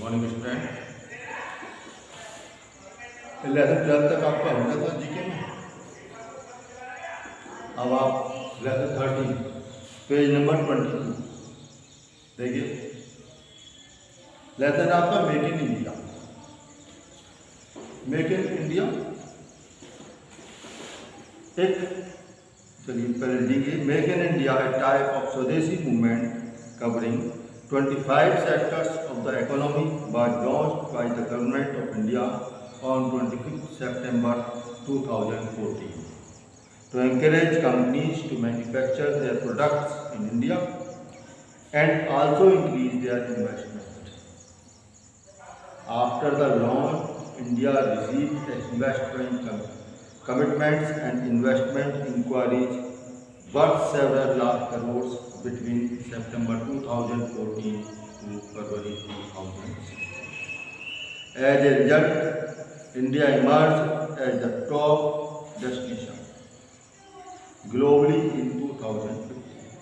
Morning student. Lesson 12 तक आपका हो गया था जीके में। अब आप लेसन 13 पेज नंबर 22 देखिए। लेसन आपका make in India. Make in India एक, चलिए पहले लिखिए। Make in India A type of स्वदेशी movement covering 25 sectors of the economy was launched by the Government of India on 25 September 2014 to encourage companies to manufacture their products in India and also increase their investment. After the launch, India received investment commitments and investment inquiries worth several lakh crores between September 2014 to February 2016. As a result, India emerged as the top destination globally in 2015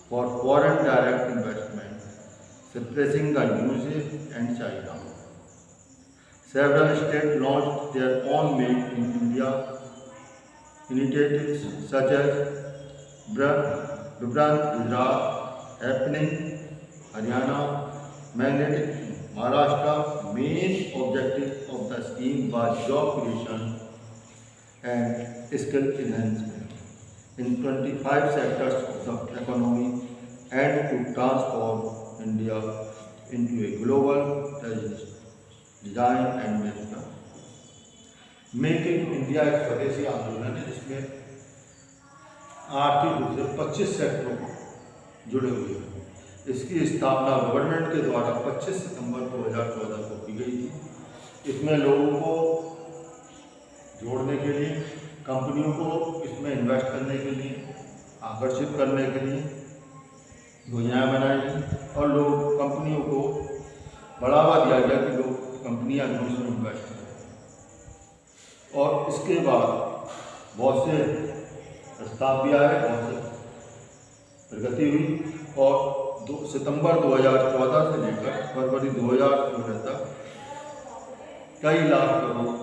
for foreign direct investment, surpassing the USA and China. Several states launched their own Make in India initiatives such as Vibrant Gujarat, Happening Haryana, Magnetic Maharashtra. Main objective of the scheme was job creation and skill enhancement in 25 sectors of the economy and to transform India into a global design and manufacturing. Make in India एक स्वदेशी आंदोलन है जिसमें आर्थिक रूप से 25 सेक्टरों जुड़े हुए हैं। इसकी स्थापना गवर्नमेंट के द्वारा 25 सितंबर 2014 को की गई थी। इसमें लोगों को जोड़ने के लिए, कंपनियों को इसमें इन्वेस्ट करने के लिए, आकर्षित करने के लिए योजनाएं बनाई गई और लोग कंपनियों को बढ़ावा दिया गया कि लोग कंपनियां इसमें इन्वेस्ट करें। और इसके बाद बहुत से प्रस्ताव भी आए, बहुत से प्रगति हुई और सितंबर 2014 से लेकर फरवरी 2016 तक कई लाख करोड़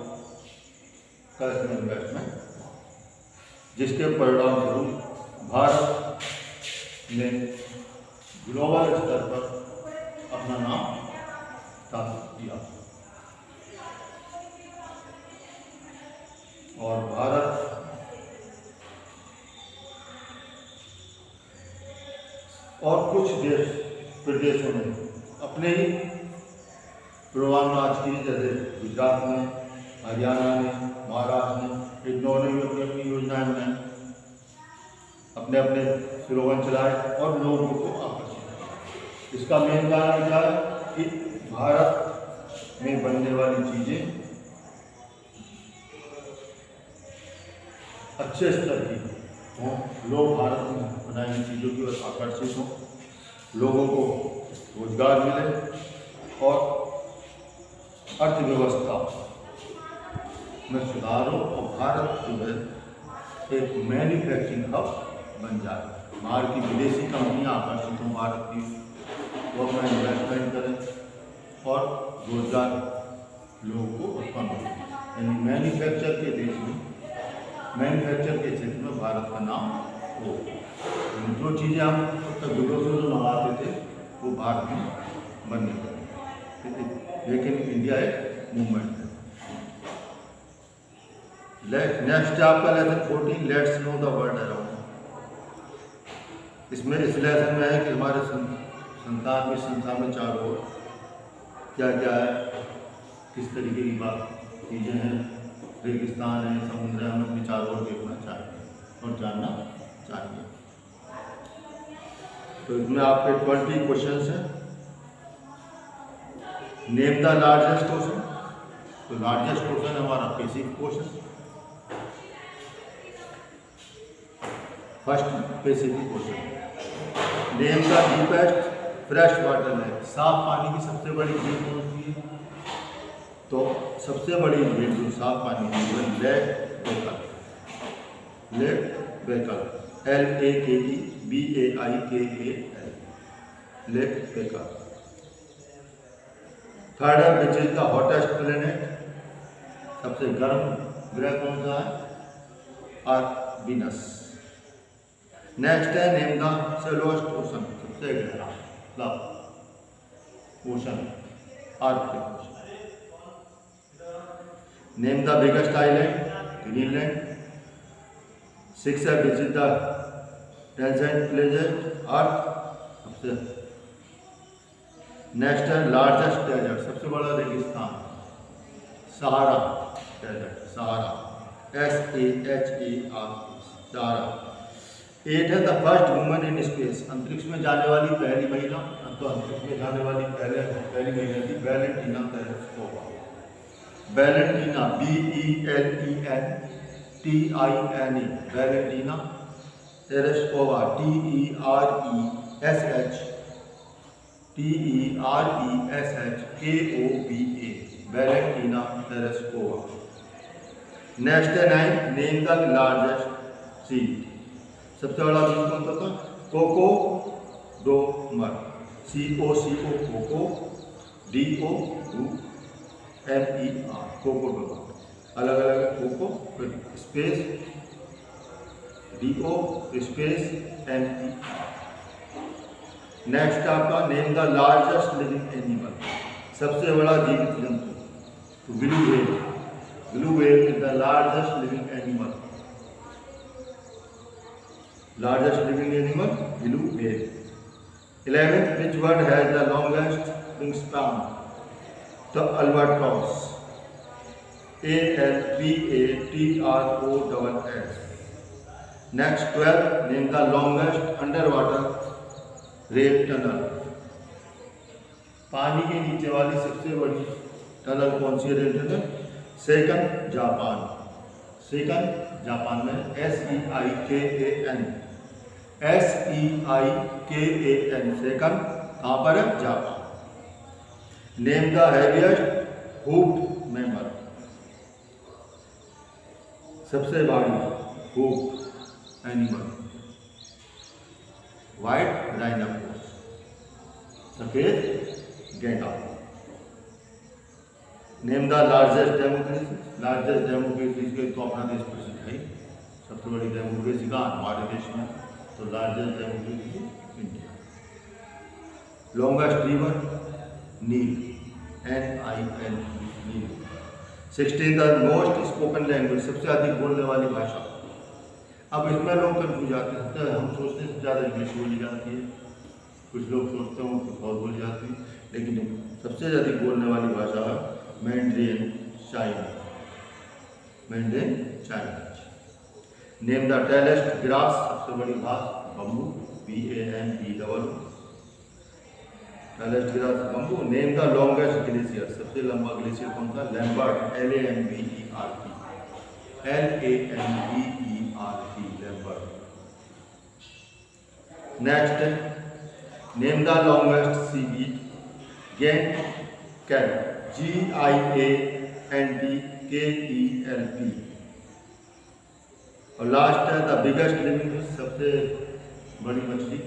का इसमें इन्वेस्टमेंट, जिसके परिणाम स्वरूप भारत ने ग्लोबल स्तर पर अपना नाम स्थापित किया और भारत और कुछ प्रदेशों में अपने ही प्रोग्राम लॉन्च किए, जैसे गुजरात में, हरियाणा में, महाराष्ट्र में। इन्होंने भी अपनी अपनी योजनाएं बनाई, अपने अपने स्लोगन चलाए और लोगों को आकर्षित किया। इसका मेन कारण क्या है कि भारत में बनने वाली चीज़ें अच्छे स्तर की हों, लोग भारत में बनाई हुई चीज़ों की ओर आकर्षित हों, लोगों को रोजगार मिले और अर्थव्यवस्था में सुधार हो और भारत जो है एक मैन्युफैक्चरिंग हब बन जाए। बाहर की विदेशी कंपनियां आकर्षित हों भारत की, वो अपना इन्वेस्टमेंट करें और रोजगार लोगों को उत्पन्न हो। यानी मैन्युफैक्चर के देश में, मैन्युफैक्चर के क्षेत्र में भारत का नाम हो। जो चीज़ें हम विदेशों से मंगाते थे वो भारत में बनने लगी। लेकिन इंडिया एक मूवमेंट है। नेक्स्ट आपका lesson 14, let's know the world around. इसमें इस लेसन में है कि हमारे संसार में चारों ओर क्या क्या है, किस तरीके की बात चीज़ें हैं, रेगिस्तान है, समुद्र है, हमें अपने चारों ओर देखना चाहिए और जानना चाहिए। तो इसमें आपके 20 क्वेश्चंस हैं। Name the largest ocean. तो लार्जेस्ट ओशन हमारा Pacific ocean, first Pacific ocean. Name the deepest fresh water lake. साफ पानी की सबसे बड़ी झील कौन सी है? तो सबसे बड़ी झील जो साफ पानी की है लेक बेकल, लेक बेकल, LAKEBAIKAL, लेक बेकल। थर्ड है which is the hottest planet, सबसे गर्म ग्रह कौन सा है? Earth, Venus. नेक्स्ट है नेम द शैलोएस्ट ओशन, सबसे गहरा ocean, Arctic ocean. Name the biggest island, Greenland. Six है which is the desert planet, Earth, सबसे। नेक्स्ट है लार्जेस्ट डेजर्ट, सबसे बड़ा रेगिस्तान, सहारा डेजर्ट, सहारा, SAHARA, सहारा। 8 है the first woman in space, अंतरिक्ष में जाने वाली पहली महिला, तो अंतरिक्ष में जाने वाली पहली महिला थी Valentina Tereshkova. Valentina, VELENTINA, Valentina Tereshkova, TERESHKOVA, Valentina Tereshkova. Next है 9, नेम द लार्जेस्ट सीड, सबसे बड़ा बीज कौन सा था? Coco de mer, COCO, coco, DOUMER, coco de mer. अलग अलग है, कोको फिर space DO space MER। Next आपका name the largest living animal, सबसे बड़ा जीवित जंतु, blue whale. Blue whale is the largest living animal, largest living animal blue whale. 11th which bird has the longest wingspan? The albatross, ALBATROSS। Next 12, name the longest underwater rail tunnel, पानी के नीचे वाली सबसे बड़ी tunnel कौन सी rail tunnel? Second Japan, second Japan में SEIKAN, second कहाँ पर है? Japan. Name the heaviest हूफ्ड mammal, सबसे भारी हूफ्ड एनिमल, व्हाइट राइनोसोरस, सफेद गैंडा। Name the largest democracy, largest democracy के तो अपना देश प्रसिद्ध है, सबसे बड़ी डेमोक्रेसी का हमारे देश में, तो largest democracy India. Longest river Nile, NIL, Nile. 16 the most spoken language, सबसे अधिक बोलने वाली भाषा। अब इसमें लोग कन्फ्यूज जाते हैं, हम सोचते हैं सबसे ज़्यादा इंग्लिश बोली जाती है, कुछ लोग सोचते हैं कुछ और बोली जाती है, लेकिन सबसे अधिक बोलने वाली भाषा है Mandarin Chinese, Mandarin Chinese. Name the tallest grass, सबसे बड़ी घास bamboo, BAMBOO, tallest grass bamboo. Name the longest glacier, सबसे लंबा ग्लेशियर कौन सा? Lambert, LAMBERT, Lambert. Next, name the longest seaweed, giant kelp, GIANTKELP। और लास्ट है the biggest living fish, सबसे बड़ी मछली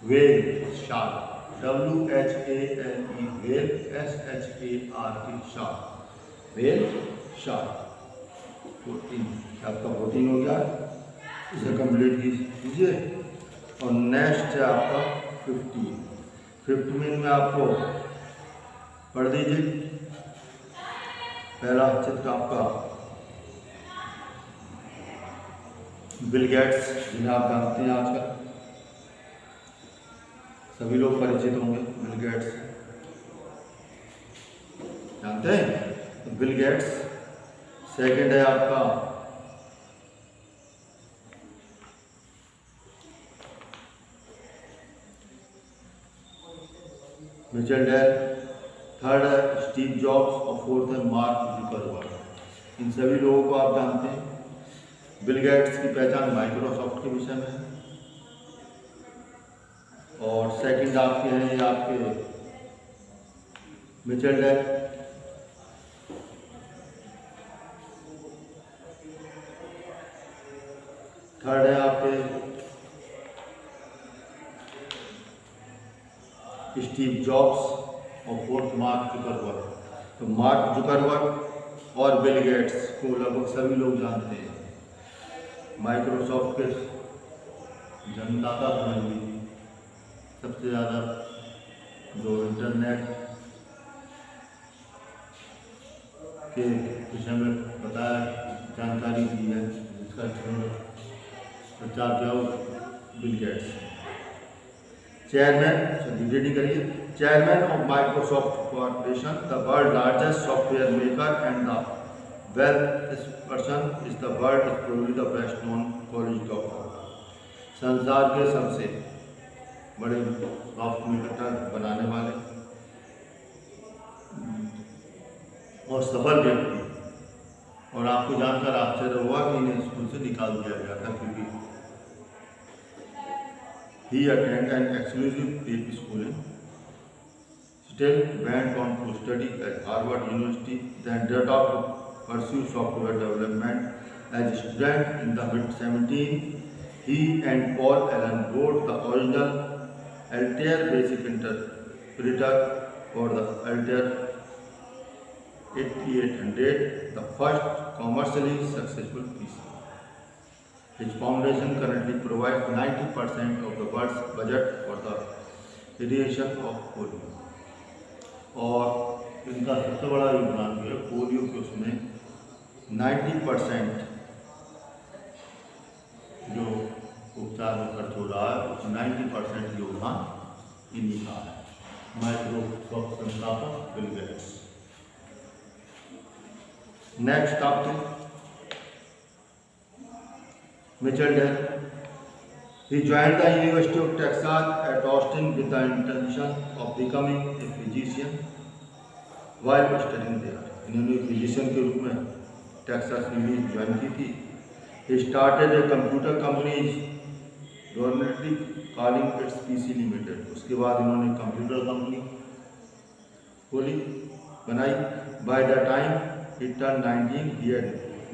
whale, shark, WHALE, whale, SHARK, shark, whale, shark. 14 आपका 14 हो गया, इसे कंप्लीट कीजिए। और नेक्स्ट है आपका 15 में आपको पढ़ दीजिए। पहला चित्र आपका बिल गेट्स, जिन्हें आप जानते हैं आजकल सभी लोग परिचित होंगे, बिल गेट्स जानते हैं, तो बिल गेट्स। सेकंड है आपका मिचेल डेल। थर्ड है स्टीव जॉब्स और फोर्थ है मार्क जुकरबर्ग। इन सभी लोगों को आप जानते हैं। बिल गेट्स की पहचान माइक्रोसॉफ्ट के विषय में है, और सेकंड आपके हैं ये आपके मिचेल डेल। थर्ड है आपके स्टीव जॉब्स। और फोर्थ मार्क जुकरबर्ग। तो मार्क जुकरबर्ग और बिल गेट्स को लगभग सभी लोग जानते हैं। माइक्रोसॉफ्ट के जन्मदाता समझ लीजिए, सबसे ज़्यादा जो इंटरनेट के विषय में बताया जानकारी दी है, जिसका प्रचार किया बिल गेट्स। चेयरमैन, रीडिंग करिए। Chairman of Microsoft corporation, the world largest software maker and the wealthiest person is the world is probably the best known college topper। संसार के सबसे बड़े सॉफ्टवेयर बनाने वाले और सफल व्यक्ति, और आपको जानकर आश्चर्य हुआ कि इन्हें स्कूल से निकाल दिया गया था, क्योंकि he attended an exclusive prep school in still went on to study at Harvard University, then ended up to pursue software development as a student in the mid-17. He and Paul Allen wrote the original Altair basic interpreter for the Altair 8800, the first commercially successful PC. His foundation currently provides 90% of the world's budget for the eradication of polio। और इनका सबसे बड़ा योगदान जो है polio के उसमें 90% जो उपचार में खर्च हो रहा है, उसमें 90% योगदान इन्हीं का है। माइक्रोसॉफ्ट संस्थापक बिल गेट्स। नेक्स्ट आपके Mitchell Dell. He joined the University of Texas at Austin with the intention of becoming a physician while studying there। इन्होंने फिजिशियन के रूप में टेक्सास यूनिवर्सिटी ज्वाइन की थी। He started a computer company dominantly calling its PC Limited। उसके बाद इन्होंने computer company खोली, बनाई। By the time he turned 19, he had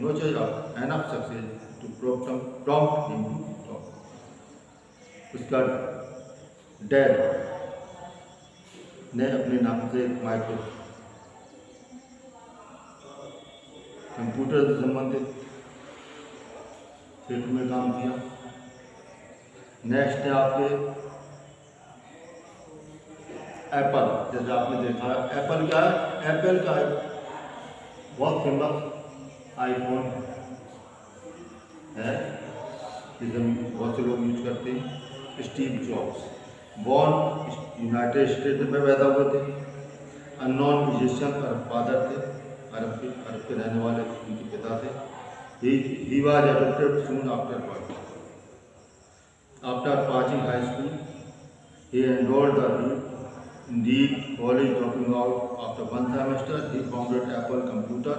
no choice of enough success to prompt him to talk। उसका del ने अपने नाम से माइक्रो कंप्यूटर से संबंधित क्षेत्र में काम किया। नेक्स्ट है आपके एप्पल। जैसे आपने देखा एप्पल क्या है, एप्पल का बहुत फेमस आईफोन है, जिसे बहुत से लोग यूज करते हैं। Steve jobs born United states में पैदा हुए थे। अननोन म्यूजिशियन अरब फादर थे, अरब के रहने वाले उनके पिता थे। He was adopted soon after birth. After passing high school he enrolled the Indeed college, dropping out after one semester he founded Apple Computer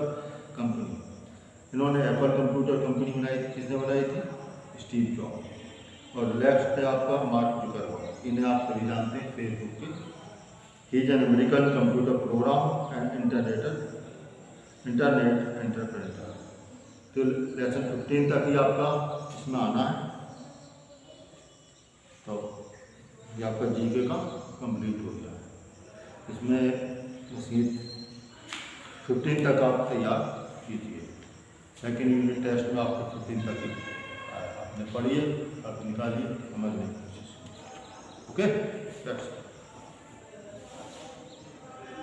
Company। इन्होंने एप्पल कंप्यूटर कंपनी बनाई थी। किसने बनाई थी? Steve jobs. और नेक्स्ट है आपका mark Zuckerberg. इन्हें आप सभी जानते हैं फेसबुक के। He is an American computer program and internet entrepreneur. तो लेसन 15 तक ही आपका इसमें आना है। तो ये आपका जीके का कंप्लीट हो गया है। इसमें सीट 15 तक आप तैयार कीजिए। सेकेंड यूनिट टेस्ट में आपको 15 तक ही आपने पढ़िए, आप निकालिए, समझने की कोशिश कीजिए। ओके।